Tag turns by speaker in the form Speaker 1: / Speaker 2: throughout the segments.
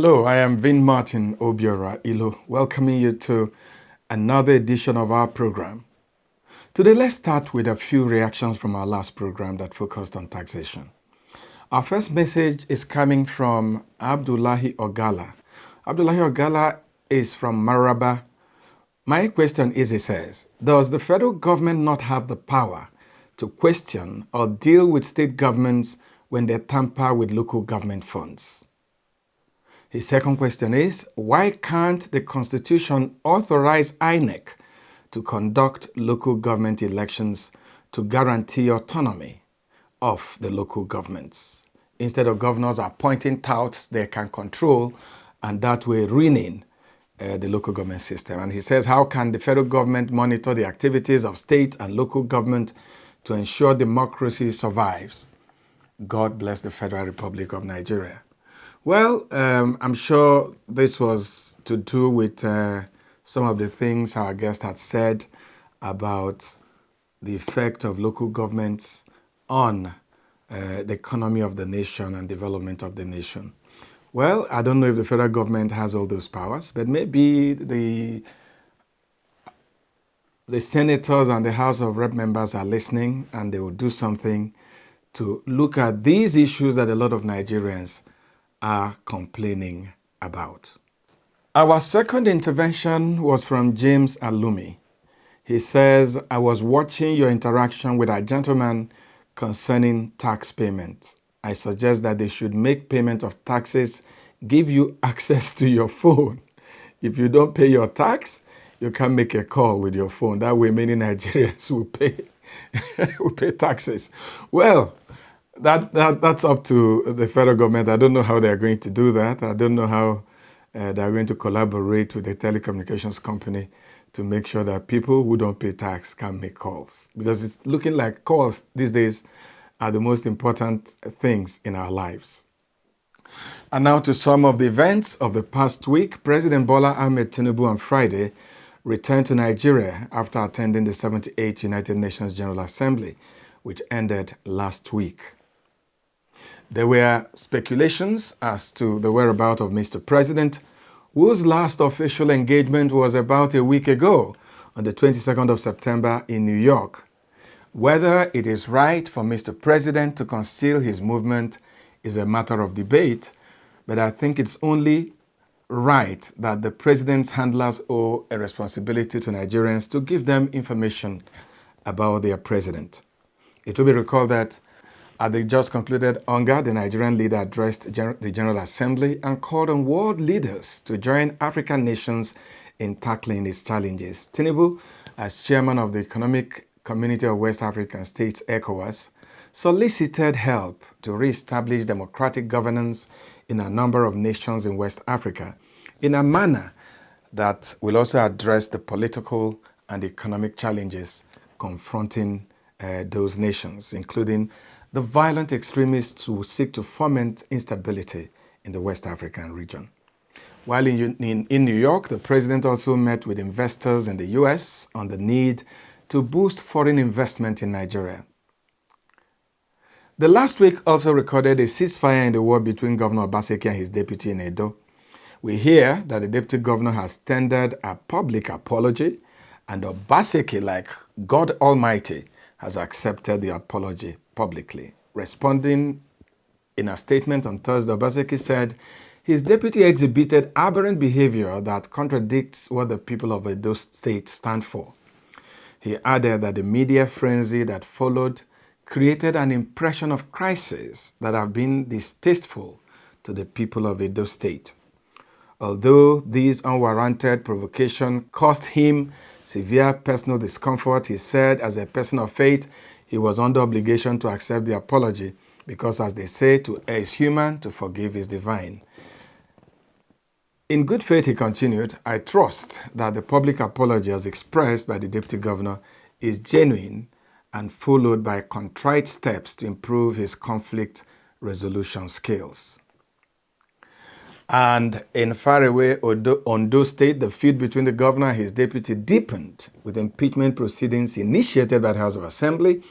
Speaker 1: Hello, I am Vin Martin Obiora Ilo, welcoming you to another edition of our program. Today, let's start with a few reactions from our last program that focused on taxation. Our first message is coming from Abdullahi Ogala. Abdullahi Ogala is from Maraba. My question is, he says, does the federal government not have the power to question or deal with state governments when they tamper with local government funds? His second question is, why can't the Constitution authorize INEC to conduct local government elections to guarantee autonomy of the local governments, instead of governors appointing touts they can control and that way ruining the local government system? And he says, how can the federal government monitor the activities of state and local government to ensure democracy survives? God bless the Federal Republic of Nigeria. Well, I'm sure this was to do with some of the things our guest had said about the effect of local governments on the economy of the nation and development of the nation. Well, I don't know if the federal government has all those powers, but maybe the senators and the House of Rep members are listening and they will do something to look at these issues that a lot of Nigerians are complaining about. Our second intervention was from James Alumi. He says, I was watching your interaction with a gentleman concerning tax payments. I suggest that they should make payment of taxes give you access to your phone. If you don't pay your tax, you can make a call with your phone. That way many Nigerians will pay taxes. Well, that's up to the federal government. I don't know how they're going to do that. I don't know how they're going to collaborate with the telecommunications company to make sure that people who don't pay tax can make calls. Because it's looking like calls these days are the most important things in our lives. And now to some of the events of the past week. President Bola Ahmed Tinubu on Friday returned to Nigeria after attending the 78th United Nations General Assembly, which ended last week. There were speculations as to the whereabouts of Mr. President, whose last official engagement was about a week ago on the 22nd of September in New York. Whether it is right for Mr. President to conceal his movement is a matter of debate, but I think it's only right that the president's handlers owe a responsibility to Nigerians to give them information about their president. It will be recalled that at the just concluded UNGA, the Nigerian leader addressed the General Assembly and called on world leaders to join African nations in tackling its challenges. Tinubu, as chairman of the Economic Community of West African States, ECOWAS, solicited help to re-establish democratic governance in a number of nations in West Africa in a manner that will also address the political and economic challenges confronting those nations, including the violent extremists who seek to foment instability in the West African region. While in New York, the president also met with investors in the U.S. on the need to boost foreign investment in Nigeria. The last week also recorded a ceasefire in the war between Governor Obaseki and his deputy in Edo. We hear that the deputy governor has tendered a public apology, and Obaseki, like God Almighty, has accepted the apology publicly. Responding in a statement on Thursday, Obaseki said his deputy exhibited aberrant behavior that contradicts what the people of Edo State stand for. He added that the media frenzy that followed created an impression of crisis that have been distasteful to the people of Edo State. Although this unwarranted provocation caused him severe personal discomfort, he said as a person of faith, he was under obligation to accept the apology because, as they say, to err is human, to forgive is divine. In good faith, he continued, I trust that the public apology as expressed by the deputy governor is genuine and followed by contrite steps to improve his conflict resolution skills. And in faraway Ondo State, the feud between the governor and his deputy deepened with impeachment proceedings initiated by the House of Assembly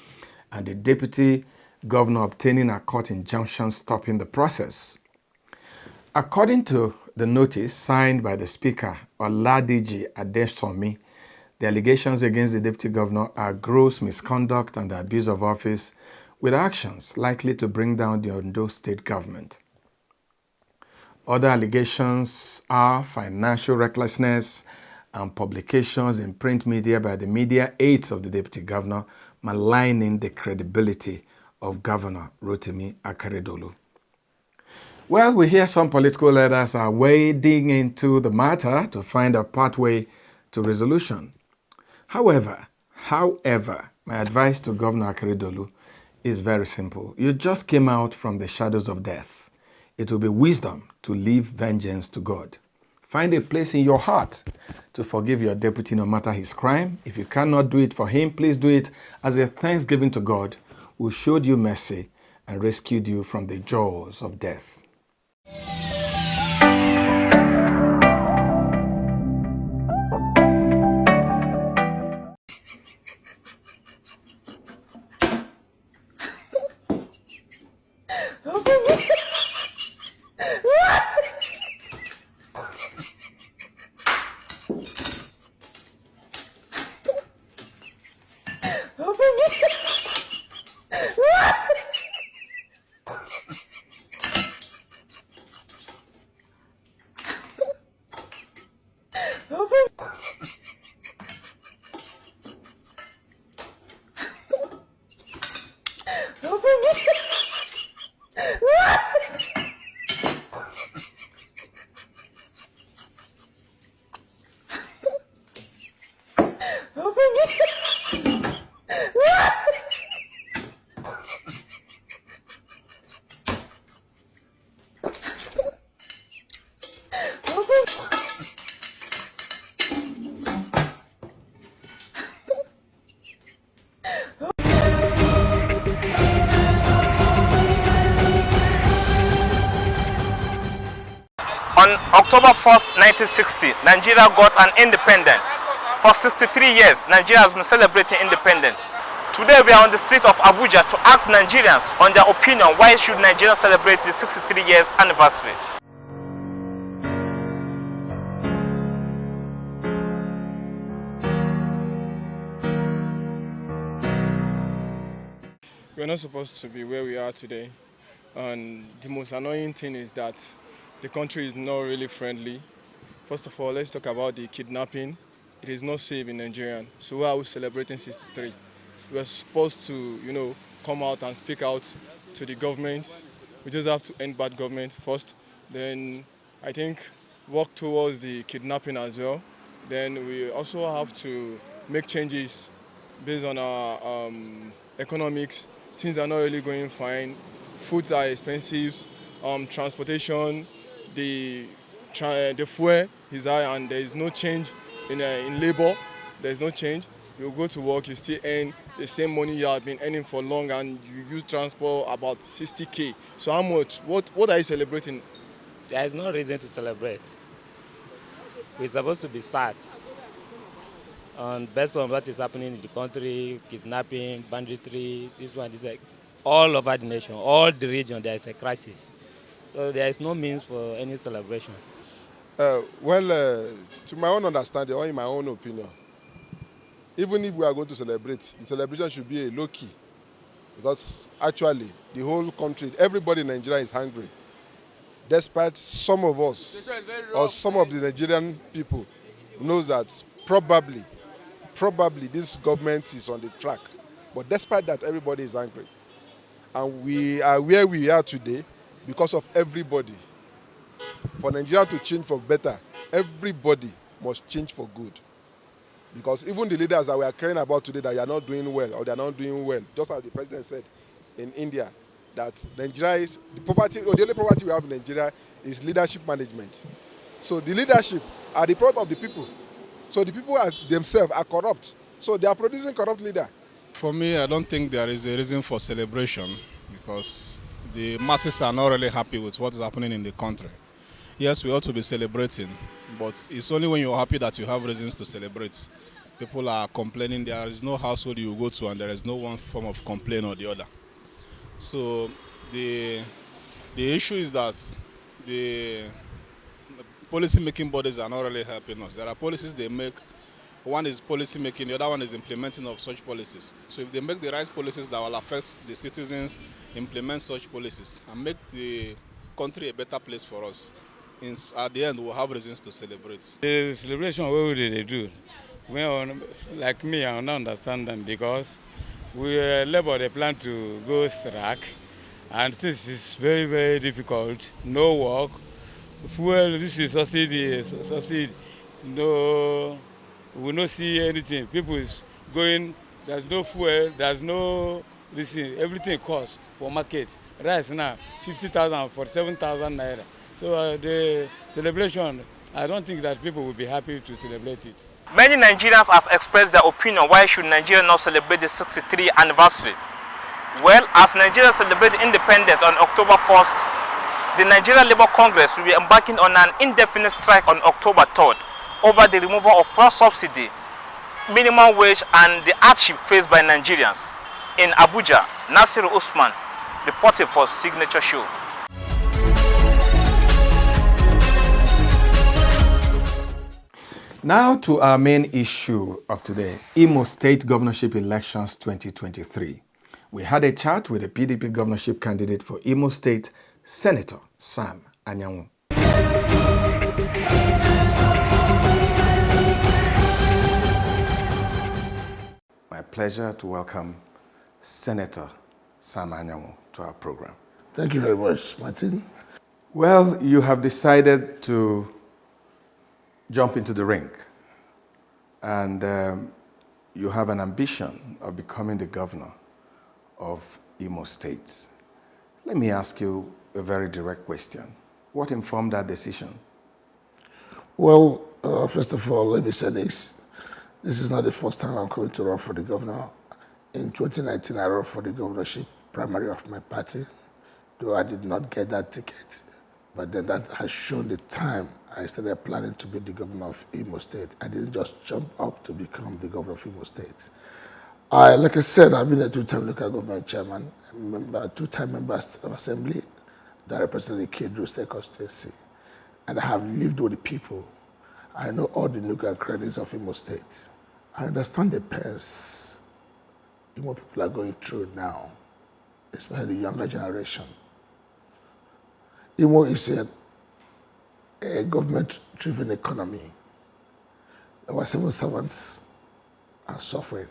Speaker 1: and the deputy governor obtaining a court injunction stopping the process. According to the notice signed by the Speaker, Oladiji Adesomi, the allegations against the Deputy Governor are gross misconduct and abuse of office with actions likely to bring down the Ondo State government. Other allegations are financial recklessness and publications in print media by the media aides of the Deputy Governor maligning the credibility of Governor Rotimi Akeredolu. Well, we hear some political leaders are wading into the matter to find a pathway to resolution. However, my advice to Governor Akeredolu is very simple. You just came out from the shadows of death. It will be wisdom to leave vengeance to God. Find a place in your heart to forgive your deputy no matter his crime. If you cannot do it for him, please do it as a thanksgiving to God who showed you mercy and rescued you from the jaws of death.
Speaker 2: On October 1st, 1960, Nigeria got an independence. For 63 years, Nigeria has been celebrating independence. Today we are on the street of Abuja to ask Nigerians on their opinion why should Nigeria celebrate the 63 years anniversary.
Speaker 3: We're not supposed to be where we are today, and the most annoying thing is that the country is not really friendly. First of all, let's talk about the kidnapping. It is not safe in Nigeria. So why are we celebrating 63? We are supposed to, come out and speak out to the government. We just have to end bad government first. Then I think work towards the kidnapping as well. Then we also have to make changes based on our economics. Things are not really going fine. Foods are expensive. Transportation, the fuel is high, and there is no change in labor. There is no change. You go to work, you still earn the same money you have been earning for long, and you use transport about 60K. So how much? What are you celebrating?
Speaker 4: There is no reason to celebrate. We're supposed to be sad. And based on what is happening in the country, kidnapping, banditry, this like all over the nation, all the region, there is a crisis. So there is no means for any celebration.
Speaker 5: To my own understanding, or in my own opinion, even if we are going to celebrate, the celebration should be a low-key. Because actually, the whole country, everybody in Nigeria is hungry. Despite some of us, or some of the Nigerian people, knows that probably this government is on the track. But despite that, everybody is angry. And we are where we are today because of everybody. For Nigeria to change for better, everybody must change for good. Because even the leaders that we are caring about today that are not doing well, or they are not doing well, just as the president said in India, that Nigeria is the poverty, or the only poverty we have in Nigeria is leadership management. So the leadership are the product of the people. So the people as themselves are corrupt. So they are producing corrupt leader.
Speaker 6: For me, I don't think there is a reason for celebration because the masses are not really happy with what is happening in the country. Yes, we ought to be celebrating, but it's only when you're happy that you have reasons to celebrate. People are complaining. There is no household you go to and there is no one form of complaint or the other. So the issue is that the policy making bodies are not really helping us. There are policies they make. One is policy making, the other one is implementing of such policies. So if they make the right policies that will affect the citizens, implement such policies, and make the country a better place for us, at the end we'll have reasons to celebrate.
Speaker 7: The celebration, what would they do? Well, like me, I don't understand them because we Labour, they plan to go strike, and this is very, very difficult. No work, fuel, this is subsidy, no, we will not see anything. People is going, there's no fuel, there's no, this thing, everything costs for market. Rice now, 50,000, 47,000 naira. So the celebration, I don't think that people will be happy to celebrate it.
Speaker 2: Many Nigerians have expressed their opinion why should Nigeria not celebrate the 63th anniversary. Well, as Nigeria celebrates independence on October 1st, the Nigeria Labour Congress will be embarking on an indefinite strike on October 3rd over the removal of fuel subsidy, minimum wage and the hardship faced by Nigerians. In Abuja, Nasiru Usman reporting for Signature Show.
Speaker 1: Now to our main issue of today, Imo State Governorship Elections 2023. We had a chat with the PDP governorship candidate for Imo State, Senator Sam Anyanwu. My pleasure to welcome Senator Sam Anyanwu to our program.
Speaker 8: Thank you very much, Martin.
Speaker 1: Well, you have decided to jump into the ring, and you have an ambition of becoming the governor of Imo State. Let me ask you a very direct question. What informed that decision?
Speaker 8: Well, first of all, let me say this. This is not the first time I'm coming to run for the governor. In 2019, I ran for the governorship primary of my party, though I did not get that ticket. But then that has shown the time I started planning to be the governor of Imo State. I didn't just jump up to become the governor of Imo State. Like I said, I've been a two-time local government chairman, a two-time member of assembly that represented the Kedru State constituency. And I have lived with the people. I know all the nooks and crannies of Imo State. I understand the pains Imo people are going through now, especially the younger generation. Imo is a government-driven economy. Our civil servants are suffering.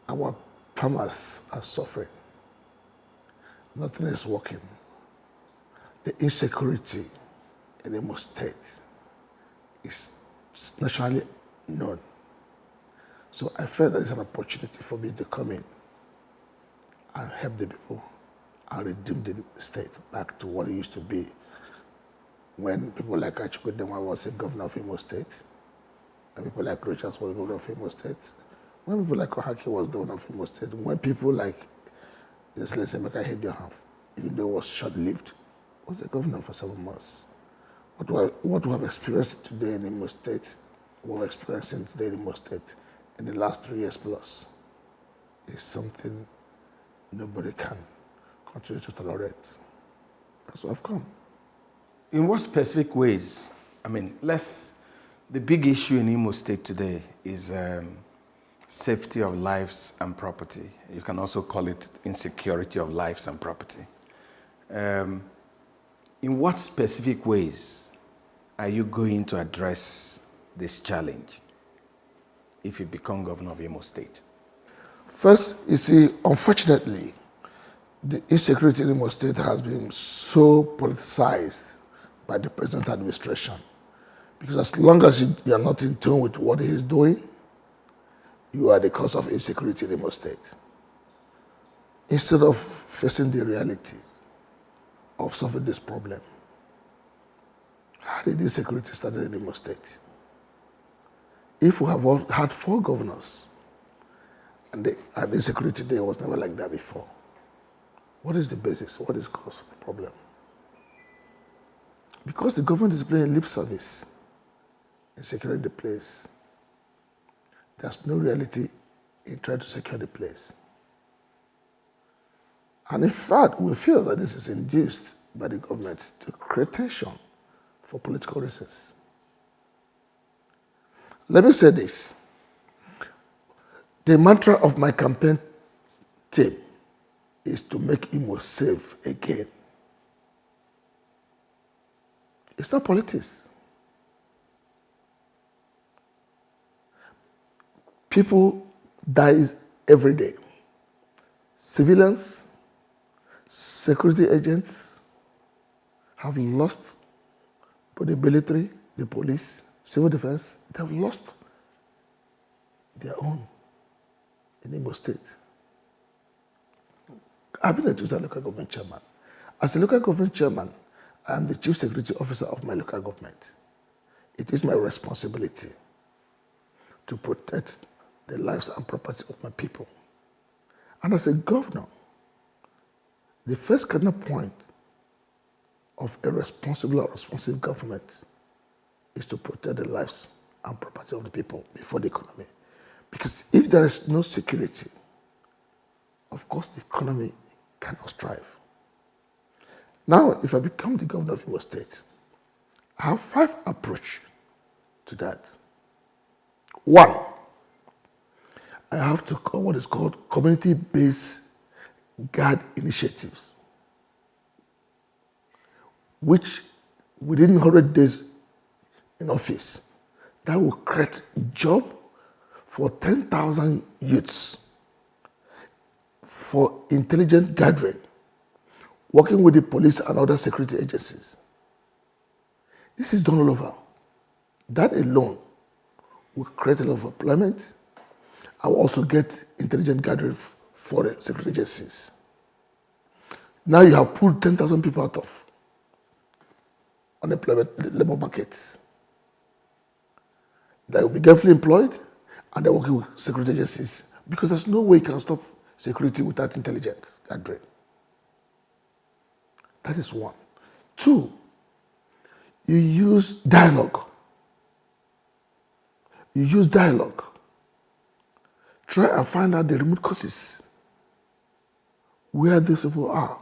Speaker 8: Our farmers are suffering. Nothing is working. The insecurity in Imo State is nationally known. So I felt that it's an opportunity for me to come in and help the people and redeem the state back to what it used to be when people like Achukwudema was a governor of Imo State, and people like Rochas was governor of Imo State, when people like Ohaki was governor of Imo State, when people like Excellency Emeka Hedioham, even though it was short-lived, was the governor for 7 months. What we have experienced today in Imo State, what we're experiencing today in Imo State in the last 3 years plus, is something nobody can continue to tolerate. That's why I've come.
Speaker 1: In what specific ways? I mean, the big issue in Imo State today is safety of lives and property. You can also call it insecurity of lives and property. In what specific ways are you going to address this challenge if you become governor of Imo State?
Speaker 8: First, you see, unfortunately, the insecurity in Imo State has been so politicized by the present administration. Because as long as you are not in tune with what he is doing, you are the cause of insecurity in Imo State. Instead of facing the reality of solving this problem, how did insecurity start in Imo State? If we have had 4 governors, and insecurity there was never like that before, what is the basis? What is the cause of the problem? Because the government is playing lip service in securing the place, there's no reality in trying to secure the place. And in fact, we feel that this is induced by the government to create tension for political reasons. Let me say this. The mantra of my campaign team is to make Imo safe again. It's not politics. People die every day. Civilians, security agents have lost, but the military, the police, civil defense, they have lost their own in Imo State. I've been a Tusa local government chairman. As a local government chairman, I am the chief security officer of my local government. It is my responsibility to protect the lives and property of my people. And as a governor, the first cardinal point of a responsible or responsive government is to protect the lives and property of the people before the economy. Because if there is no security, of course the economy cannot strive. Now, if I become the governor of Imo State, I have 5 approaches to that. 1, I have to call what is called community-based guard initiatives, which within 100 days in office, that will create job for 10,000 youths for intelligent gathering, working with the police and other security agencies. This is done all over. That alone will create a lot of employment. I will also get intelligent gathering for the security agencies. Now you have pulled 10,000 people out of unemployment labor markets. They will be gainfully employed and they're working with security agencies because there's no way you can stop security without intelligence gathering. That is 1. 2, you use dialogue. You use dialogue. Try and find out the root causes where these people are.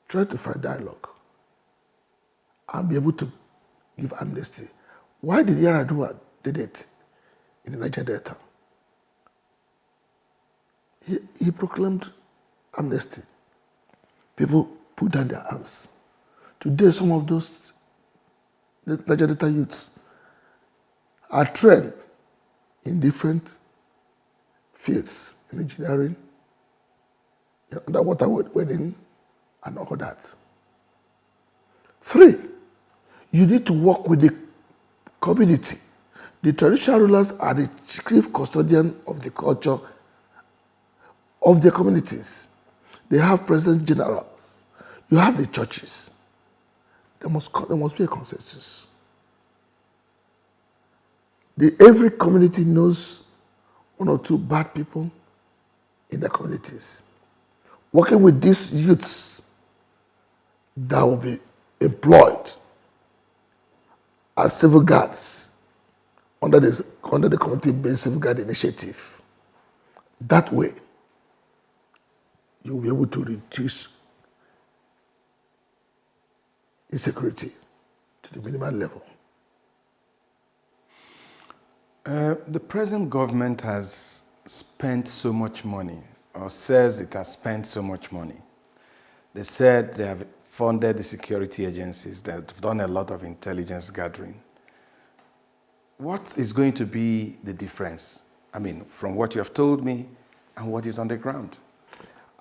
Speaker 8: Try to find dialogue and be able to give amnesty. Why did Yaradua did it in the Niger Delta? He proclaimed amnesty. People put down their arms. Today, some of those Niger Delta youths are trained in different fields, in engineering, underwater welding, and all that. 3, you need to work with the community. The traditional rulers are the chief custodian of the culture of their communities. They have president generals. You have the churches. There must be a consensus. Every community knows 1 or 2 bad people in their communities. Working with these youths that will be employed as civil guards under the community-based civil guard initiative. That way, you'll be able to reduce insecurity to the minimal level.
Speaker 1: The present government has spent so much money, or says it has spent so much money. They said they have funded the security agencies, they've done a lot of intelligence gathering. What is going to be the difference? I mean, from what you have told me and what is on the ground?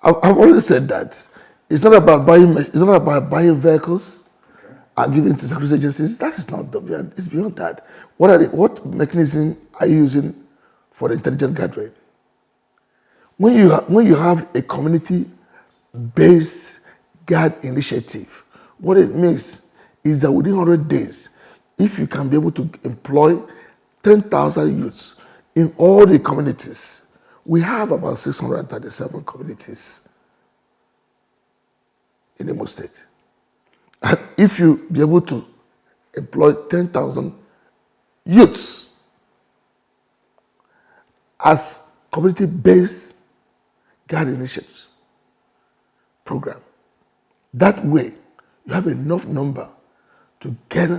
Speaker 8: I've already said that. It's not about buying vehicles and giving to security agencies. That is not it's beyond that. What mechanism are you using for the intelligent gathering? When you have a community-based guard initiative, what it means is that within 100 days, if you can be able to employ 10,000 youths in all the communities, we have about 637 communities in Imo State. And if you be able to employ 10,000 youths as community-based guard initiatives program, That way, you have enough number to get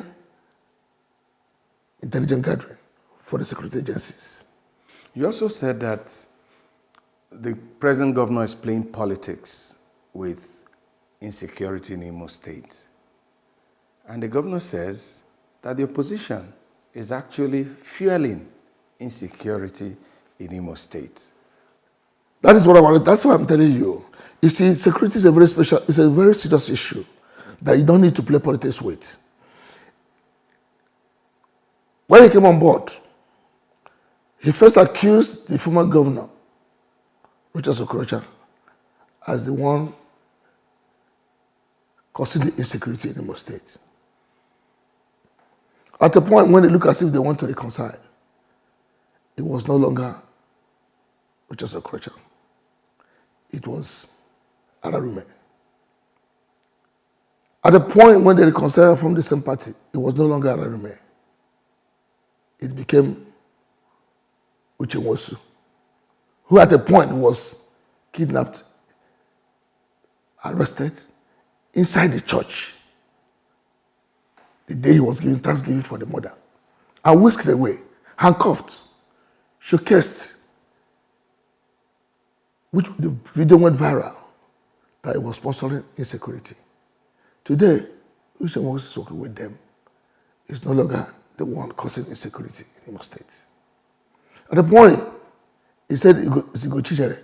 Speaker 8: intelligence gathering for the security agencies.
Speaker 1: You also said that the present governor is playing politics with insecurity in Imo State. And the governor says that the opposition is actually fueling insecurity in Imo State.
Speaker 8: That is what I wanted. That's what I'm telling you. You see, security is it's a very serious issue that you don't need to play politics with. When he came on board, he first accused the former governor, Richard Okorocha, as the one causing the insecurity in Imo State. At a point when they look as if they want to reconcile, it was no longer Richard Okorocha. It was Ararume. At a point when they reconciled from the same party, it was no longer Ararume. It became Uchenwosu, who at a point was kidnapped, arrested inside the church the day he was giving thanksgiving for the murder, and whisked away, handcuffed, showcased, which the video went viral, that it was sponsoring insecurity. Today, Uchenwosu is working with them. It's no longer the one causing insecurity in Imo State. At the point, he said it's Igo Chichere,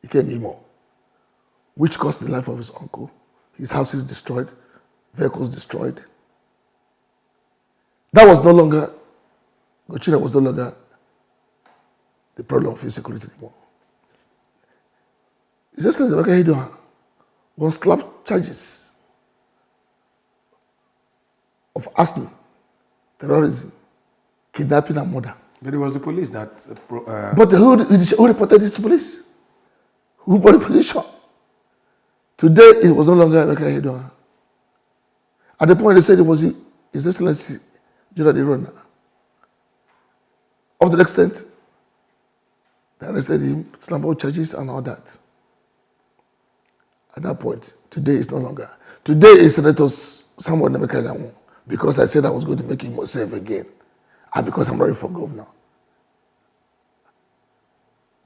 Speaker 8: Ikenga Imo, which cost the life of his uncle. His house is destroyed, vehicles destroyed. That was no longer, Igo Chichere was no longer the problem of insecurity anymore. His Excellency Emeka Ihedioha was slapped charges of arson, terrorism, kidnapping and murder.
Speaker 1: But it was the police that...
Speaker 8: But who reported this to police? Who brought the position? Today, it was no longer Emeka Ihedioha. At the point, they said it was His Excellency Gerald Irona. Up to the extent, they arrested him, slammed charges and all that. At that point, today is no longer. Today is Senator Samuel Nemeka Anyanwu, because I said I was going to make him more safe again, and because I'm ready for governor.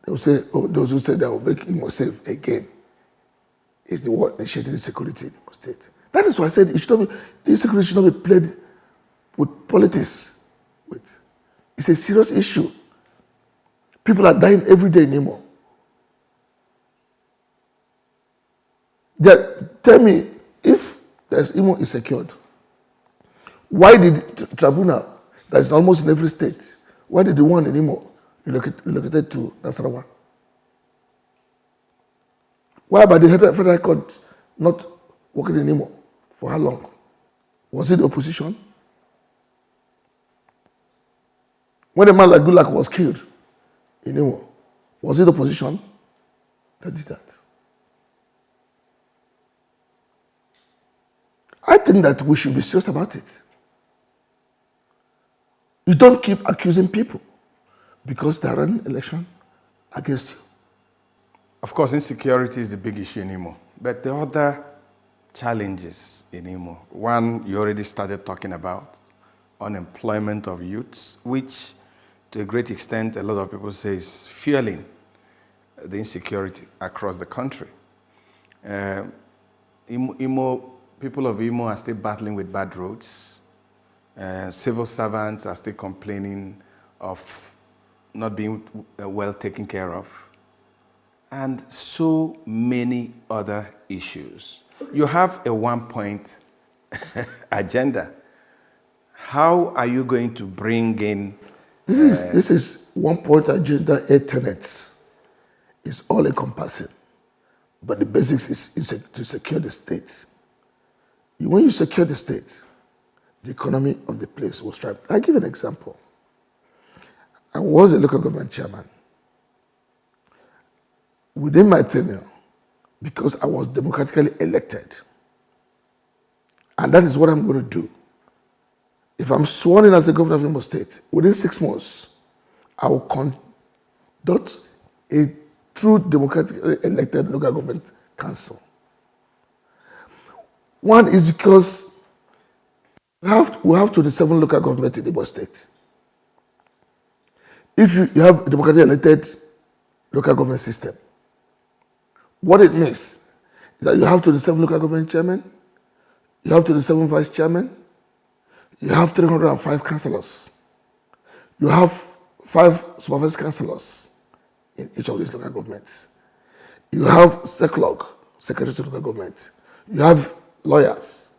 Speaker 8: They will say, oh, those who say they will make him more safe again is the one initiating insecurity in Imo State. That is why I said it should not be, the insecurity should not be played with politics. It's a serious issue. People are dying every day in Imo. Tell me, if there's Imo is secured, why did the tribunal that's almost in every state, why did the one in Imo relocated to Nasarawa? Why about the Federal Court not working in Imo? For how long? Was it the opposition? When a man like Gulak was killed in Imo, was it the opposition that did that? I think that we should be serious about it. You don't keep accusing people because they are an election against you.
Speaker 1: Of course, insecurity is a big issue in Imo, but the other challenges in Imo, one you already started talking about, unemployment of youths, which to a great extent a lot of people say is fueling the insecurity across the country. People of Imo are still battling with bad roads. Civil servants are still complaining of not being well taken care of. And so many other issues. You have a one-point agenda. How are you going to bring in...
Speaker 8: This is one-point agenda, 8 tenets. It's all-encompassing. But the basics is to secure the state. When you secure the state, the economy of the place will thrive. I'll give an example. I was a local government chairman. Within my tenure, because I was democratically elected, and that is what I'm going to do. If I'm sworn in as the governor of Imo State, within 6 months, I will conduct a true democratically elected local government council. One is because we have 27 local governments in Igbo State. If you have a democratically elected local government system, what it means is that you have 27 local government chairmen, you have 27 vice chairmen, you have 305 councillors, you have 5 supervised councillors in each of these local governments. You have SECLOG, Secretary to Local Government. You have lawyers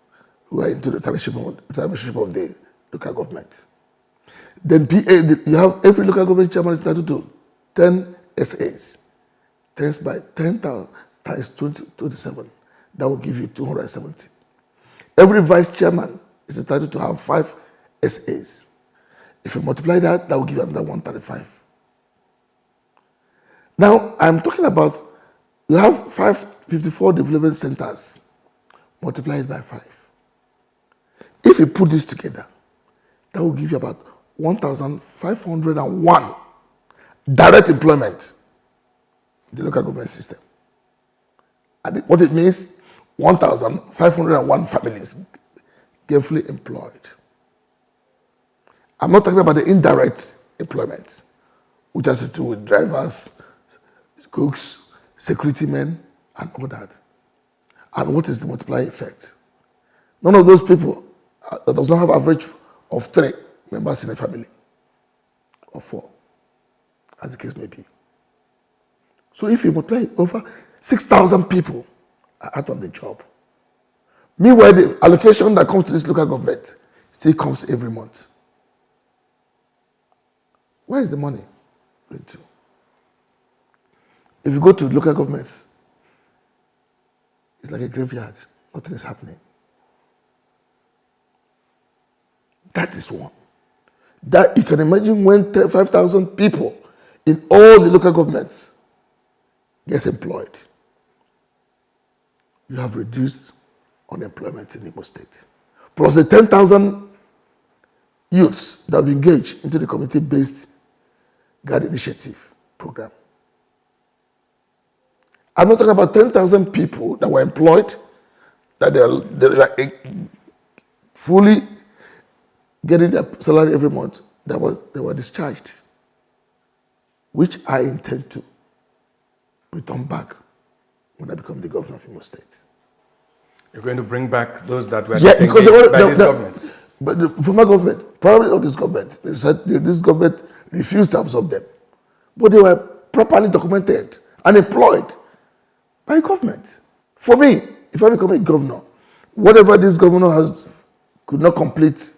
Speaker 8: who are into the chairmanship of the local government. Then you have every local government chairman is entitled to 10 SAs. 10 by 10 times 27. That will give you 270. Every vice chairman is entitled to have 5 SAs. If you multiply that, that will give you another 135. Now, I'm talking about, you have 554 development centers multiplied by 5. If you put this together, that will give you about 1,501 direct employment in the local government system. And what it means, 1,501 families gainfully employed. I'm not talking about the indirect employment, which has to do with drivers, cooks, security men, and all that. And what is the multiplier effect? None of those people that does not have average of 3 members in a family, or 4, as the case may be. So if you multiply over 6,000 people are out of the job. Meanwhile, the allocation that comes to this local government still comes every month. Where is the money going to? If you go to local governments, it's like a graveyard. Nothing is happening. That is one. That you can imagine when 5,000 people in all the local governments gets employed. You have reduced unemployment in Imo State. Plus the 10,000 youths that have engaged into the community-based guard initiative program. I'm not talking about 10,000 people that were employed, that they are fully getting their salary every month, they were discharged, which I intend to return back when I become the governor of Imo State.
Speaker 1: You're going to bring back those that were
Speaker 8: disengaged
Speaker 1: by this government?
Speaker 8: But the former government, probably not this government, they said this government refused to absorb them. But they were properly documented and employed by government. For me, if I become a governor, whatever this governor could not complete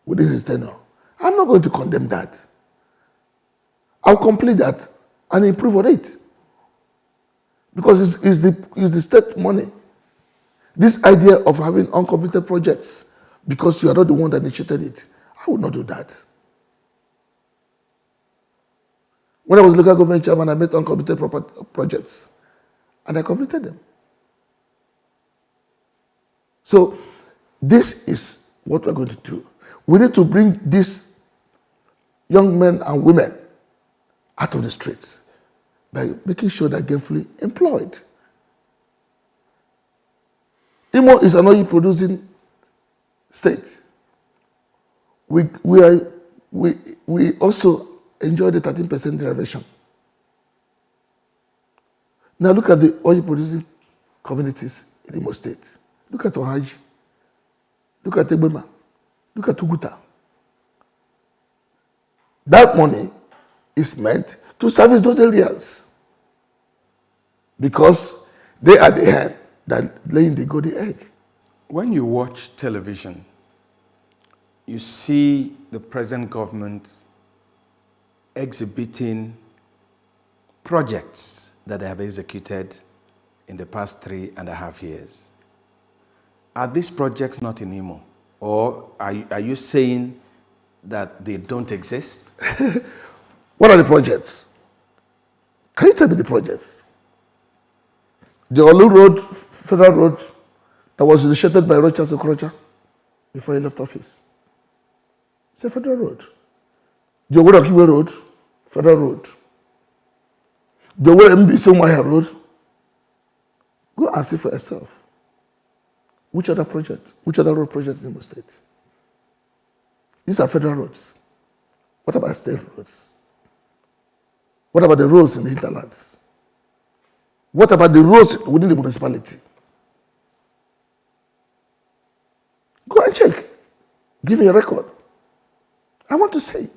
Speaker 8: within his tenure, I'm not going to condemn that. I'll complete that and improve on it. Because it's the state money. This idea of having uncompleted projects because you are not the one that initiated it, I would not do that. When I was local government chairman, I made uncompleted projects and I completed them. So this is what we're going to do. We need to bring these young men and women out of the streets by making sure they're gainfully employed. Imo is an oil-producing state. We also enjoy the 13% derivation. Now look at the oil-producing communities in Imo State. Look at Ohaji. Look at Ebema. Look at Tuguta. That money is meant to service those areas because they are the hand that laying the golden egg.
Speaker 1: When you watch television, you see the present government exhibiting projects that they have executed in the past 3.5 years. Are these projects not in Imo? Or are you saying that they don't exist?
Speaker 8: What are the projects? Can you tell me the projects? The Olu Road, Federal Road, that was initiated by Rochas Okorocha before he left office. It's a federal road. The Owodokiwe Road, Federal Road. The Mbisi Umahia Road, go and see for yourself. Which other project? Which other road project in Imo State? These are federal roads. What about state roads? What about the roads in the hinterlands? What about the roads within the municipality? Go and check. Give me a record. I want to say.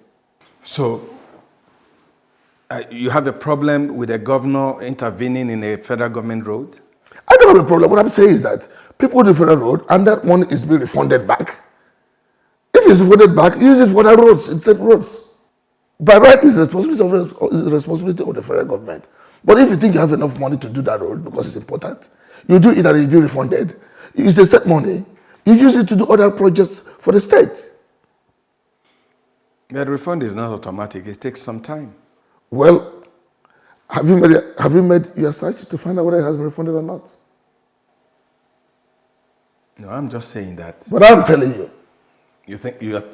Speaker 1: So, you have a problem with a governor intervening in a federal government road?
Speaker 8: I don't have a problem. What I'm saying is that people do federal road and that money is being refunded back. If it's refunded back, use it for the roads, it's state roads. By right, it's the responsibility of the federal government. But if you think you have enough money to do that road because it's important, you do it and it's being refunded. It's the state money. You use it to do other projects for the state.
Speaker 1: The refund is not automatic. It takes some time.
Speaker 8: Well, have you made your search to find out whether it has been refunded or not?
Speaker 1: No, I'm just saying that.
Speaker 8: But I'm telling you.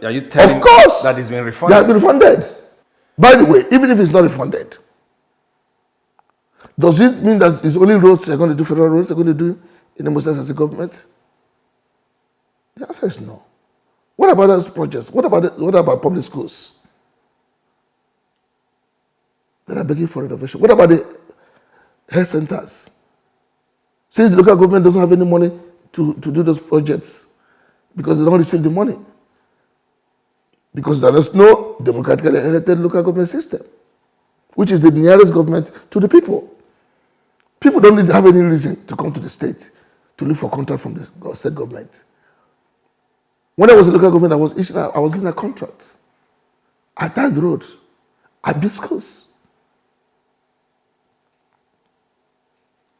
Speaker 1: Are you telling
Speaker 8: of course,
Speaker 1: that it's been refunded?
Speaker 8: It has been refunded. By the way, even if it's not refunded, does it mean that it's only roads they're going to do, federal roads they're going to do in the Muslim as a government? The answer is no. What about those projects? What about public schools that are begging for renovation? What about the health centers? Since the local government doesn't have any money to do those projects because they don't receive the money. Because there is no democratically elected local government system, which is the nearest government to the people. People don't have any reason to come to the state to look for contract from the state government. When I was a local government, I was given a contract. I tied the road. I built schools.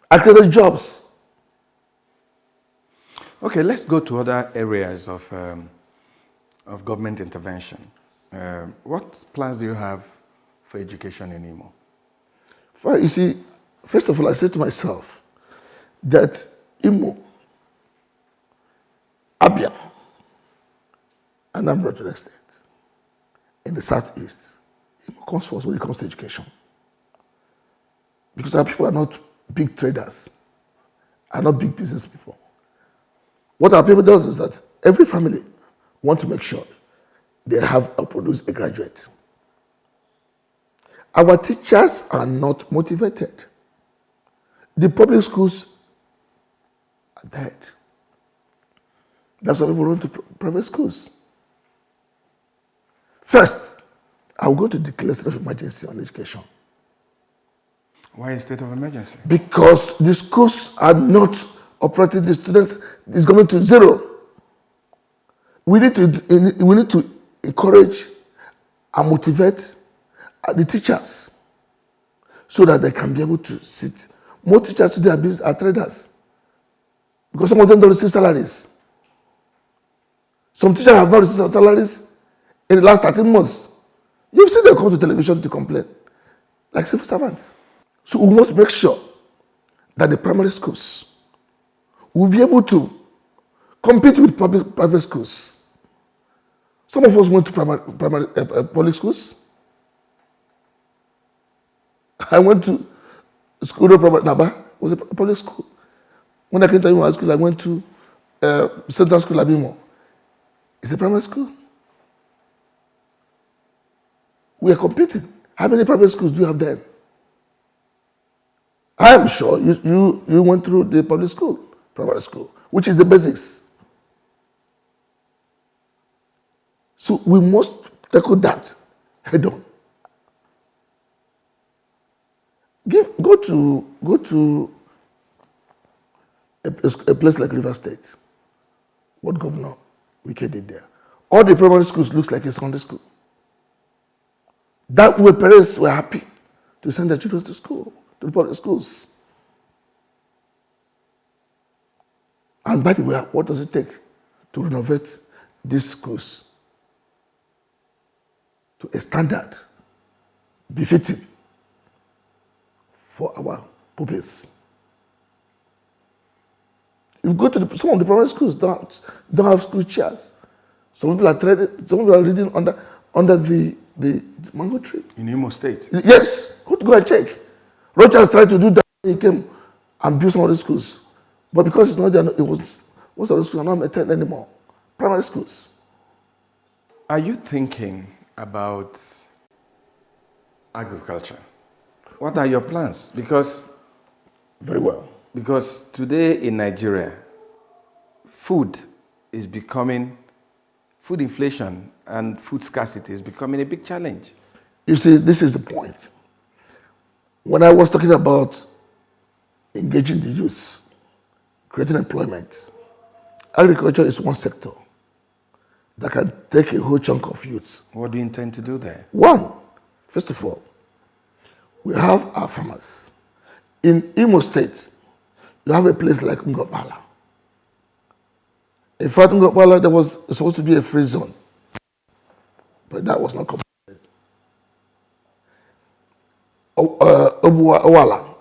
Speaker 8: I created jobs.
Speaker 1: Okay, let's go to other areas of government intervention. What plans do you have for education in Imo?
Speaker 8: Well, you see, first of all, I said to myself that Imo, Abia, and Anambra to the extent, in the southeast, Imo comes first when it comes to education. Because our people are not big traders, are not big business people. What our people does is that every family want to make sure they have or produce a graduate. Our teachers are not motivated. The public schools are dead. That's why people run to private schools. First, I'm going to declare a state of emergency on education.
Speaker 1: Why a state of emergency?
Speaker 8: Because the schools are not operating, the students is going to zero. We need to encourage and motivate the teachers so that they can be able to sit. Most teachers today are traders because some of them don't receive salaries. Some teachers have not received salaries in the last 13 months. You've seen them come to television to complain, like civil servants. So we must make sure that the primary schools will be able to compete with private schools. Some of us went to public schools. I went to school, Naba, was a public school. When I came to high school, I went to Central School, Abimo. It's a primary school. We are competing. How many private schools do you have then? I am sure you went through the public school, primary school, which is the basics. So we must tackle that head on. Go to a place like River State. What Governor Wike did there. All the primary schools looks like a secondary school. That way parents were happy to send their children to school, to the public schools. And by the way, what does it take to renovate these schools to a standard befitting for our pupils? If you go to some of the primary schools, don't have school chairs. Some people are reading under the mango tree.
Speaker 1: In Imo State?
Speaker 8: Yes. Go and check. Rogers tried to do that. He came and built some of the schools. But because it's not there, it was Most of the schools are not attended anymore. Primary schools.
Speaker 1: Are you thinking about agriculture? What are your plans?
Speaker 8: Very well.
Speaker 1: Because today in Nigeria, food inflation and food scarcity is becoming a big challenge.
Speaker 8: You see, this is the point. When I was talking about engaging the youth, creating employment, agriculture is one sector that can take a whole chunk of youth.
Speaker 1: What do you intend to do there?
Speaker 8: One, first of all, we have our farmers. In Imo State, you have a place like Ngopala. In fact, Ngopala, there was supposed to be a free zone, but that was not completed. Owala,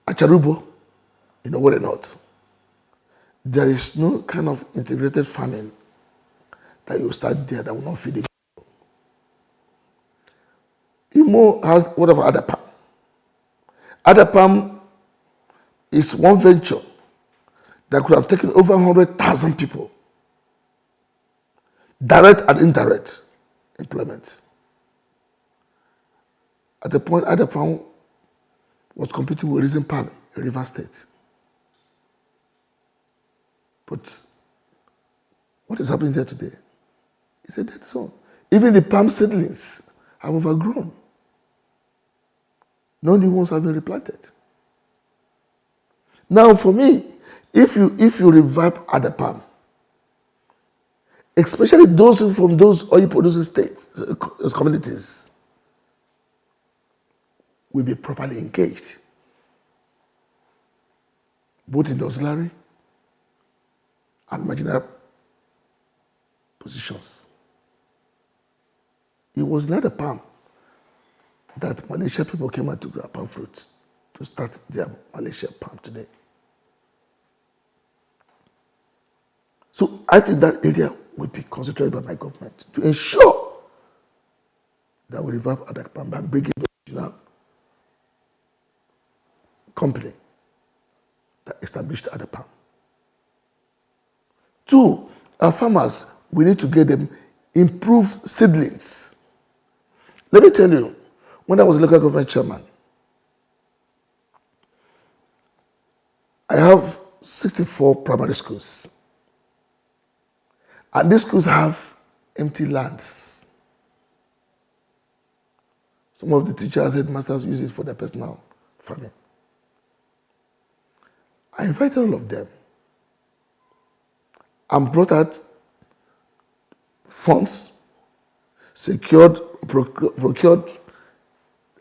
Speaker 8: Acharubo, in Owerri North, there is no kind of integrated farming that you start there that will not feed the people. Imo has whatever Adapam. Adapam is one venture that could have taken over 100,000 people, direct and indirect employment. At the point, Adapam was competing with Risen Palm in River State. But what is happening there today? It's a dead zone. Even the palm seedlings have overgrown. No new ones have been replanted. Now, for me, if you revive Adapam, especially those from those oil producing states, communities, will be properly engaged, both in the auxiliary and marginal positions. It was not a palm that Malaysia people came and took their palm fruit to start their Malaysia palm today. So I think that area will be concentrated by my government to ensure that we revive Adapam by bringing the original company that established Adapam. Two, our farmers, we need to get them improved seedlings. Let me tell you, when I was local government chairman, I have 64 primary schools. And these schools have empty lands. Some of the teachers, headmasters use it for their personal farming. I invited all of them and brought out funds, procured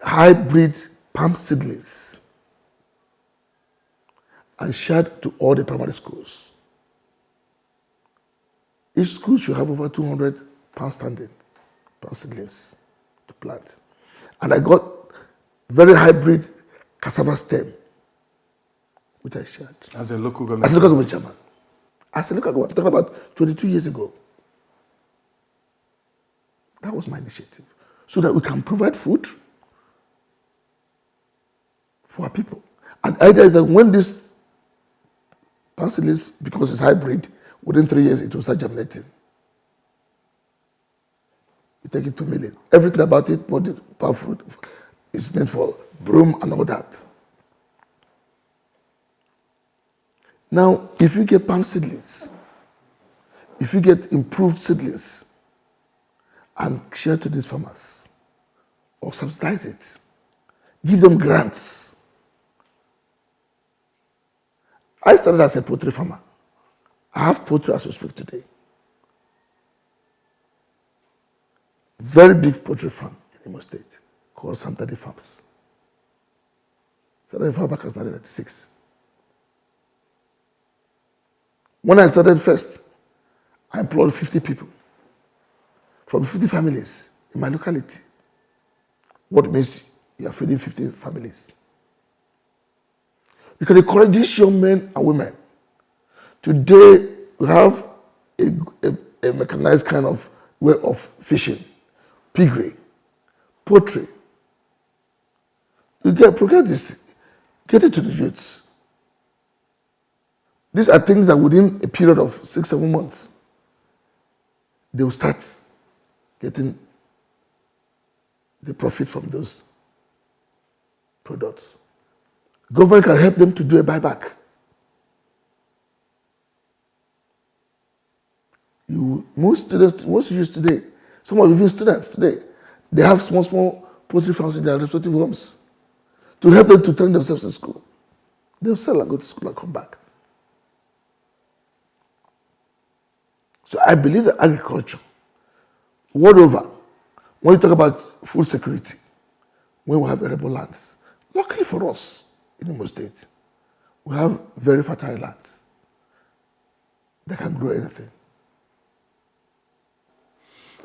Speaker 8: hybrid palm seedlings and shared to all the primary schools. Each school should have over 200 palm seedlings to plant. And I got very hybrid cassava stem, which I shared.
Speaker 1: As a local government?
Speaker 8: As a local government chairman. As a local government, I'm talking about 22 years ago. That was my initiative. So that we can provide food for our people. And the idea is that when this palm seedlings, because it's hybrid, within 3 years it will start germinating. You take it to million. Everything about it, but the palm fruit is meant for broom and all that. Now, if you get palm seedlings, if you get improved seedlings and share to these farmers or subsidize it, give them grants. I started as a poultry farmer. I have poultry as we speak today. Very big poultry farm in Imo State called Santadi Farms. Started a farm back in 1996. When I started first, I employed 50 people from 50 families in my locality. What means you are feeding 50 families. You can encourage these young men and women. Today, we have a mechanized kind of way of fishing, piggery, poultry. You procure this, get it to the youths. These are things that within a period of 6-7 months, they will start getting the profit from those products. Government can help them to do a buyback. Most youths today, some of even students today, they have small poultry farms in their respective homes to help them to train themselves in school. They'll sell and go to school and come back. So I believe that agriculture, world over, when you talk about food security, when we have arable lands, luckily for us in Imo State, we have very fertile lands that can grow anything.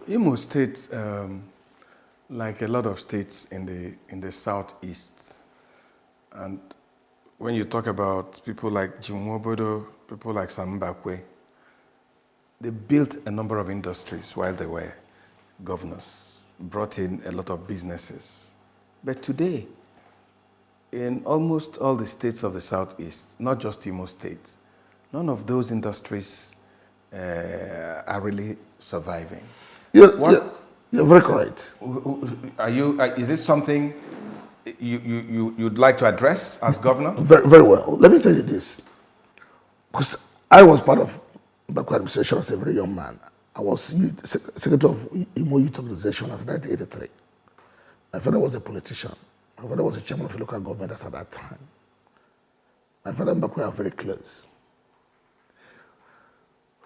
Speaker 1: Imo State, like a lot of states in the southeast, and when you talk about people like Jimwobodo, people like Sambakwe, they built a number of industries while they were governors, brought in a lot of businesses. But today, in almost all the states of the southeast, not just Imo State, none of those industries are really surviving.
Speaker 8: You're very correct.
Speaker 1: Is this something you'd like to address as governor?
Speaker 8: Very, very well. Let me tell you this. Because I was part of Bakwe administration as a very young man. I was secretary of Imo Youth Organization as 1983. My father was a politician. My father was a chairman of a local government at that time. My father and Bakwe are very close.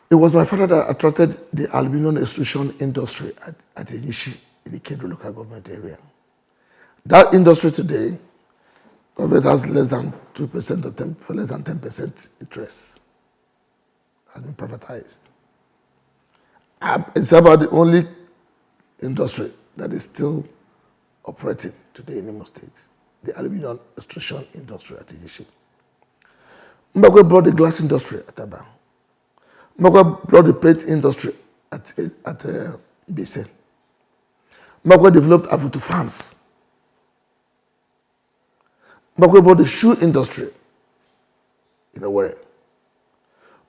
Speaker 8: It was my father that attracted the aluminum extrusion industry at Inishi in the Kedro local government area. That industry today, government has less than 2% or less than 10% interest. Has been privatized. It's about the only industry that is still operating today in Imo State, the aluminum extrusion industry at Inishi. Mbakwe brought the glass industry at Aba. Mbakwe brought the paint industry at Bise. Mbakwe developed Avutu farms. Mbakwe brought the shoe industry in a way.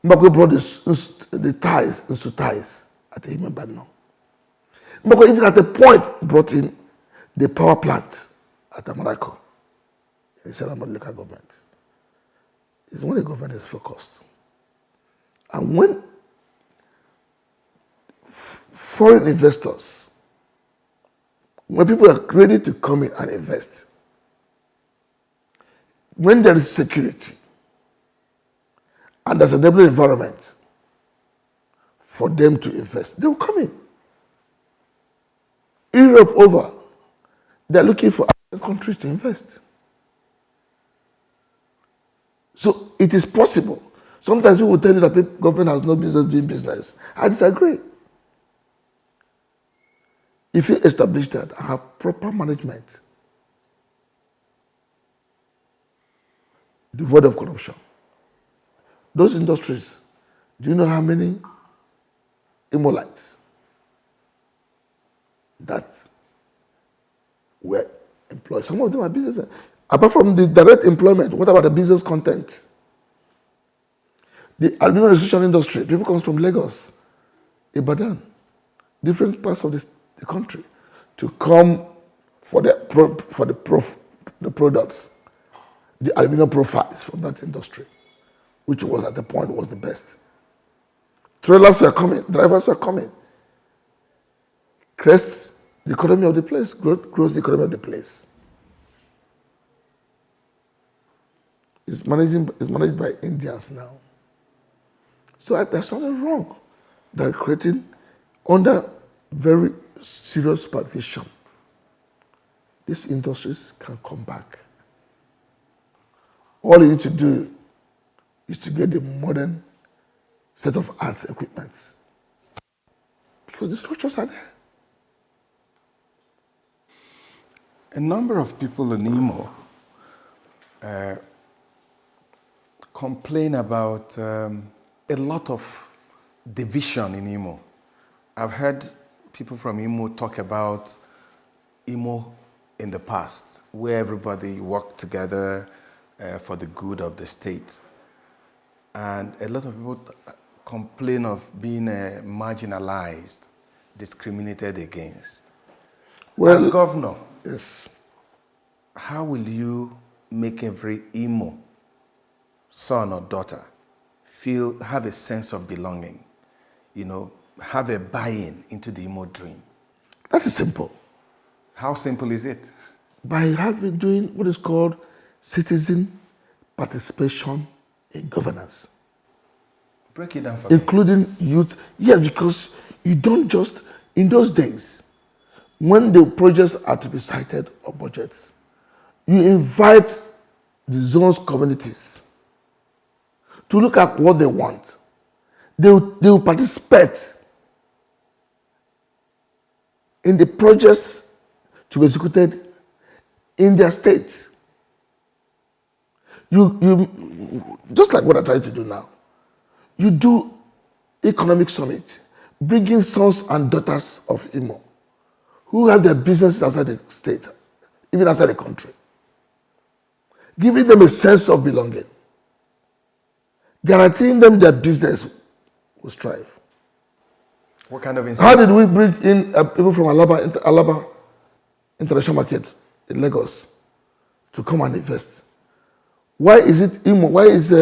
Speaker 8: Mbakwe brought the ties, ties at Himembano. Mbakwe even at a point brought in the power plant at Amarako in the Serambod local government. It's when the government is focused. And when foreign investors, when people are ready to come in and invest, when there is security and there's an enabling environment for them to invest, they will come in. Europe over, they're looking for other countries to invest. So it is possible. Sometimes people will tell you that government has no business doing business. I disagree. If you establish that and have proper management, devoid of corruption, those industries, do you know how many Imolites that were employed? Some of them are business. Apart from the direct employment, what about the business content? The aluminum extrusion industry, people come from Lagos, Ibadan, different parts of the country to come for the products, the aluminum profiles from that industry, which was at the point was the best. Trailers were coming, drivers were coming. Crests the economy of the place, grows the economy of the place. It's managed by Indians now. So there's something wrong. They're creating under very serious supervision. These industries can come back. All you need to do is to get the modern set of arts equipment. Because the structures are there.
Speaker 1: A number of people in Imo complain about a lot of division in Imo. I've heard people from Imo talk about Imo in the past, where everybody worked together for the good of the state. And a lot of people complain of being marginalized, discriminated against.
Speaker 8: Well,
Speaker 1: As governor,
Speaker 8: yes.
Speaker 1: how will you make every Imo son or daughter have a sense of belonging, have a buy-in into the Imo dream?
Speaker 8: That is simple.
Speaker 1: How simple is it?
Speaker 8: By doing what is called citizen participation in governance,
Speaker 1: Break it down for me.
Speaker 8: including youth. Yeah, because you don't just, in those days, when the projects are to be cited or budgets, you invite the zone's communities to look at what they want. They will participate in the projects to be executed in their state. You just like what I'm trying to do now. You do economic summit, bringing sons and daughters of Imo who have their businesses outside the state, even outside the country, giving them a sense of belonging, guaranteeing them their business will strive.
Speaker 1: What kind of
Speaker 8: How
Speaker 1: incentive?
Speaker 8: did we bring in people from Alaba International Market in Lagos to come and invest? Why is it Imo? Why is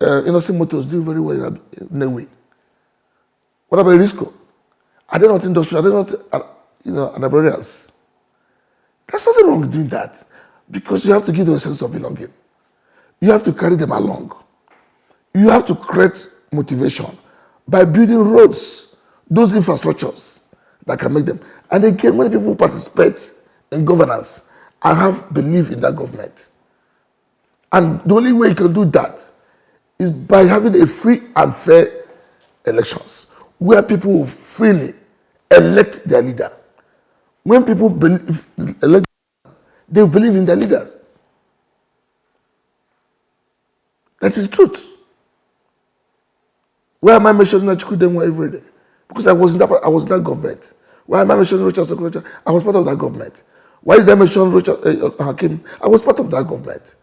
Speaker 8: Innocent Motors doing very well in Newi? What about Risco? Are they not industrial? Are they not, librarians? There's nothing wrong with doing that, because you have to give them a sense of belonging. You have to carry them along. You have to create motivation by building roads, those infrastructures that can make them. And again, when people participate in governance and have belief in that government, and the only way you can do that is by having a free and fair elections where people will freely elect their leader. When people elect, they believe in their leaders. That is the truth. Why am I mentioning Achikudemwa every day? Because I was in that government. Why am I mentioning Richard Sokorocha? I was part of that government. Why did I mention Richard Hakim? I was part of that government.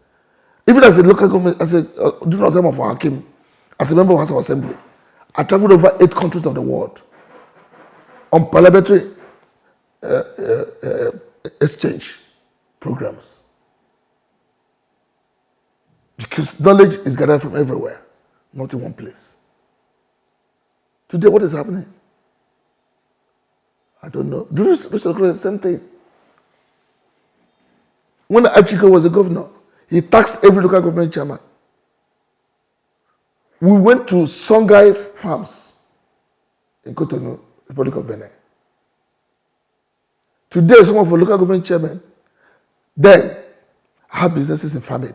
Speaker 8: Even as a local government, during the time of Hakim, as a member of House of Assembly, I traveled over 8 countries of the world on parliamentary exchange programs. Because knowledge is gathered from everywhere, not in one place. Today, what is happening? I don't know. Do you the same thing? When Achiko was a governor, he taxed every local government chairman. We went to Songhai farms in Cotonou, Republic of Benin. Today, some of the local government chairmen then had businesses in farming.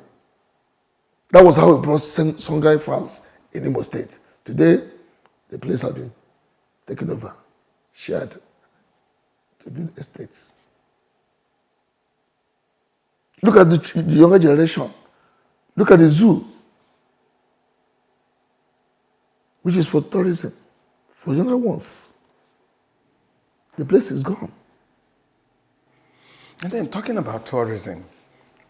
Speaker 8: That was how we brought Songhai farms in Imo State. Today, the place has been taken over, shared to build estates. Look at the younger generation. Look at the zoo, which is for tourism, for younger ones. The place is gone.
Speaker 1: And then talking about tourism,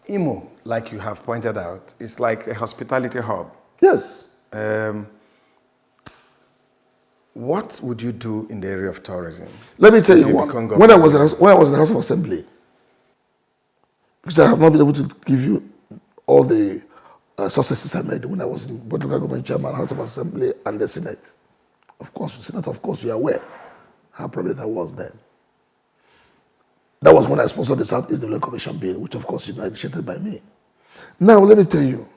Speaker 1: Imo, like you have pointed out, is like a hospitality hub.
Speaker 8: Yes.
Speaker 1: What would you do in the area of tourism?
Speaker 8: Let me tell you
Speaker 1: you
Speaker 8: one.
Speaker 1: become
Speaker 8: When I was
Speaker 1: governor?
Speaker 8: in the House of Assembly, because I have not been able to give you all the successes I made when I was in both local government chairman, House of Assembly, and the Senate. Of course, the Senate, of course, you are aware how prominent I was then. That was when I sponsored the Southeast Development Commission bill, which of course is initiated by me. Now, let me tell you,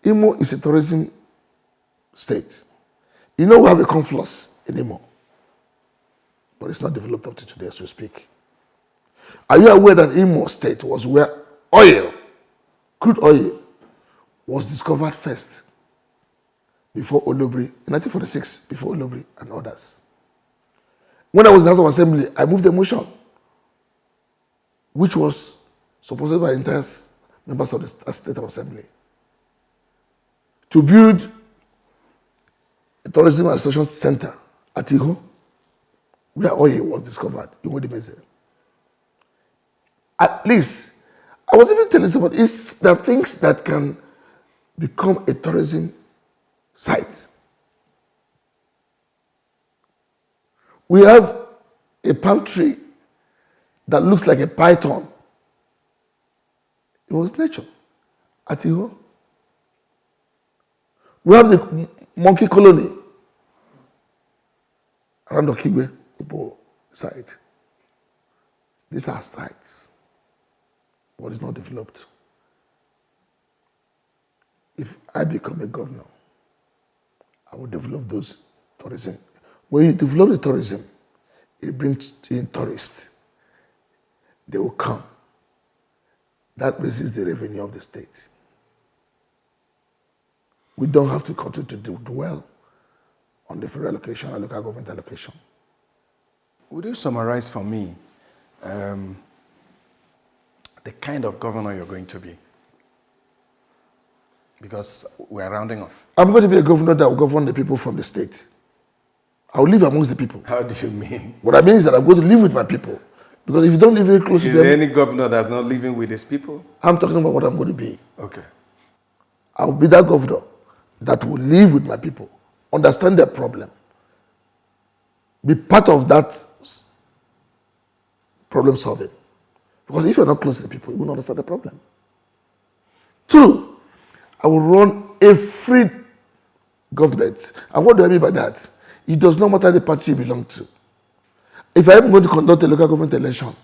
Speaker 8: Imo is a tourism state. You know, we have a confluence in Imo, but it's not developed up to today as we speak. Are you aware that Imo State was where crude oil, was discovered first before Olobri, in 1946, before Olobri and others? When I was in the House of Assembly, I moved a motion which was supported by entire members of the State of Assembly to build a tourism administration center at Iho, where oil was discovered in Wodimeze. At least, I was even telling someone, there are things that can become a tourism site. We have a palm tree that looks like a python. It was nature at Iho. We have the monkey colony around Okigwe, Ibo side. These are sites, but it's not developed. If I become a governor, I will develop those tourism. When you develop the tourism, it brings in tourists. They will come. That raises the revenue of the state. We don't have to continue to dwell on the federal allocation and local government allocation.
Speaker 1: Would you summarize for me the kind of governor you're going to be? Because we're rounding off.
Speaker 8: I'm going to be a governor that will govern the people from the state. I will live amongst the people.
Speaker 1: How do you mean?
Speaker 8: What I mean is that I'm going to live with my people. Because if you don't live very close to
Speaker 1: Is
Speaker 8: them...
Speaker 1: there any governor that's not living with his people?
Speaker 8: I'm talking about what I'm going to be.
Speaker 1: Okay.
Speaker 8: I will be that governor that will live with my people, understand their problem, be part of that problem solving. Because if you're not close to the people, you will not understand the problem. 2, I will run a free government. And what do I mean by that? It does not matter the party you belong to. If I'm going to conduct a local government election,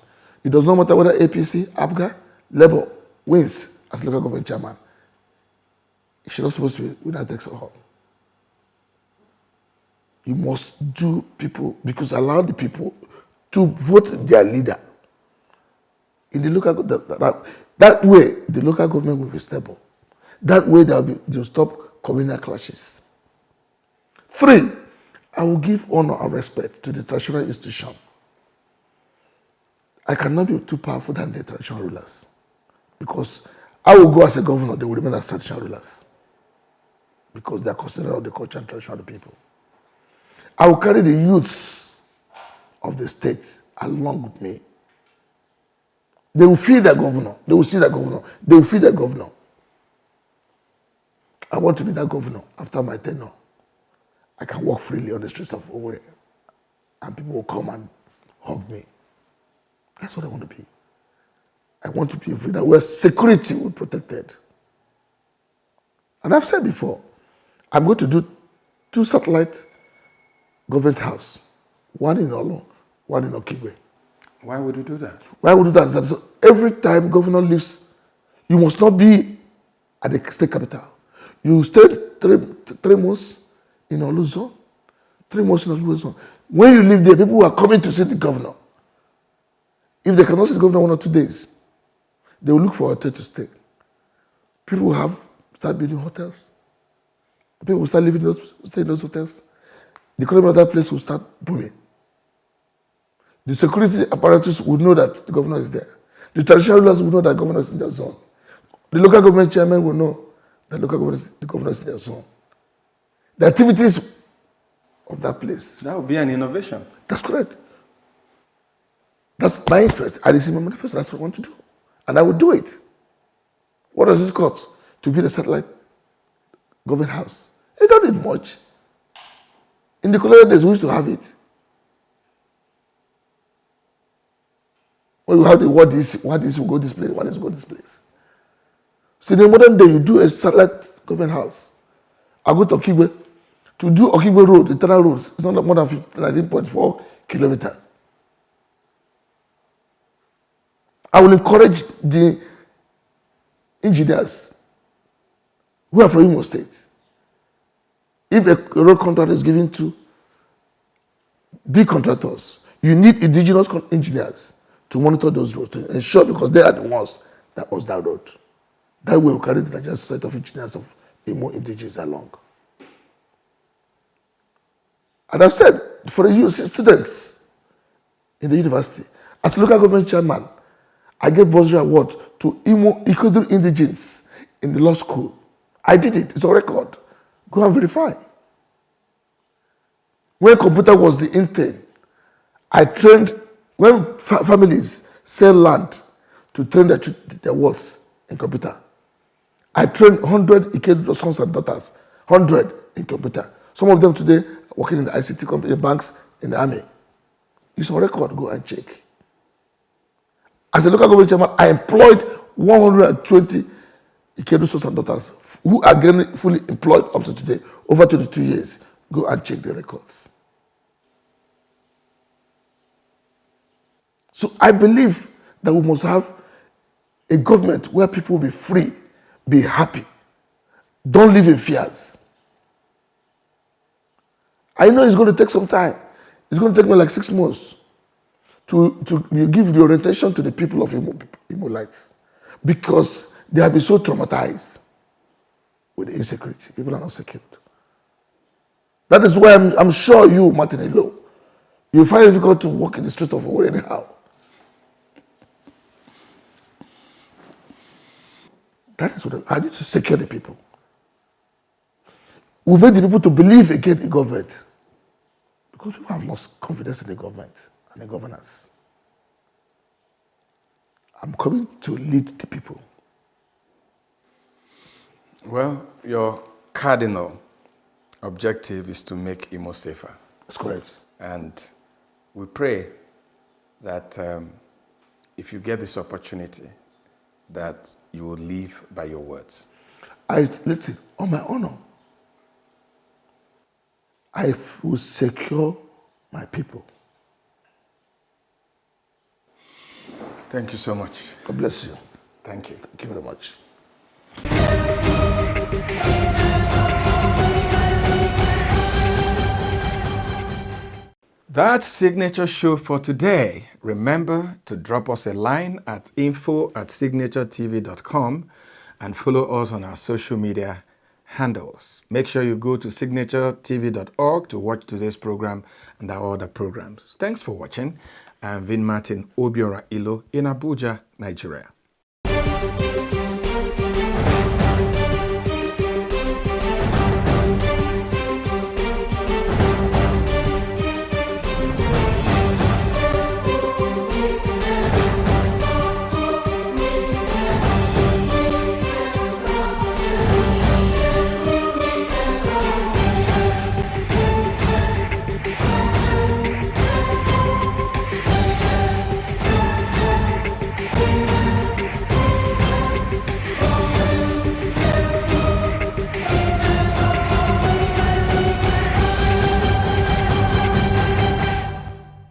Speaker 8: it does not matter whether APC, APGA, Labour wins as local government chairman. It's not supposed to be winner takes all. You must do people, because allow the people to vote their leader. In the local that way, the local government will be stable. That way, they'll stop communal clashes. 3, I will give honor and respect to the traditional institution. I cannot be too powerful than the traditional rulers, because I will go as a governor, they will remain as traditional rulers, because they are considered of the culture and tradition of the people. I will carry the youths of the state along with me. They will feel their governor. They will see their governor. They will feel their governor. I want to be that governor after my tenure. I can walk freely on the streets of Owerri, and people will come and hug me. That's what I want to be. I want to be a freedom where security will be protected. And I've said before, I'm going to do 2 satellite government house, one in Olo, one in Okigwe.
Speaker 1: Why would you do that?
Speaker 8: Why would you do that? So every time governor leaves, you must not be at the state capital. You stay 3 months in Olu zone, 3 months in Olu zone. When you live there, people who are coming to see the governor, if they cannot see the governor 1 or 2 days, they will look for a hotel to stay. People will start building hotels. People will start stay in those hotels. The economy of that place will start booming. The security apparatus will know that the governor is there. The traditional rulers will know that the governor is in their zone. The local government chairman will know that the governor is in their zone. The activities of that place.
Speaker 1: That would be an innovation.
Speaker 8: That's correct. That's my interest. I see my manifesto. That's what I want to do. And I will do it. What does this cost? To build a satellite government house. It don't need much. In the colonial days, we used to have it. When you have the what is will go this place, what is will go this place. So in the modern day, you do a satellite government house. I go to Okigwe. To do Okigwe Road, internal roads, it's not more than 19.4 kilometers. I will encourage the engineers who are from Imo State. If a road contract is given to big contractors, you need indigenous engineers to monitor those roads, to ensure, because they are the ones that owns that road. That way we carry the largest set of engineers of Imo indigenous along. And I've said, for the students in the university, as local government chairman, I gave bursary award to Imo Ikodur indigenes in the law school. I did it. It's on record. Go and verify. When computer was the in thing, I trained, when families sell land to train their wards in computer, I trained 100 Ikedur sons and daughters 100 in computer. Some of them today are working in the ICT company, banks, in the army. It's on record, go and check. As a local government chairman, I employed 120 Ikedu sons and daughters who are getting fully employed up to today, over 22 years. Go and check the records. So I believe that we must have a government where people will be free, be happy, don't live in fears. I know it's going to take some time. It's going to take me like 6 months to give the orientation to the people of Imo life, because they have been so traumatized with the insecurity. People are not secured. That is why I'm sure you, Martin Elo, you find it difficult to walk in the streets of Owerri anyhow. That is what I need to secure the people. We made the people to believe again in government, because people have lost confidence in the government and the governance. I'm coming to lead the people.
Speaker 1: Well, your cardinal objective is to make Imo safer.
Speaker 8: That's correct.
Speaker 1: And we pray that if you get this opportunity, that you will live by your words.
Speaker 8: Listen, on my honor, I will secure my people.
Speaker 1: Thank you so much.
Speaker 8: God bless you.
Speaker 1: Thank you.
Speaker 8: Thank you very much.
Speaker 1: That's Signature Show for today. Remember to drop us a line at info@signaturetv.com and follow us on our social media handles. Make sure you go to signaturetv.org to watch today's program and our other programs. Thanks for watching. I'm Vin Martin Obiora Ilo in Abuja, Nigeria.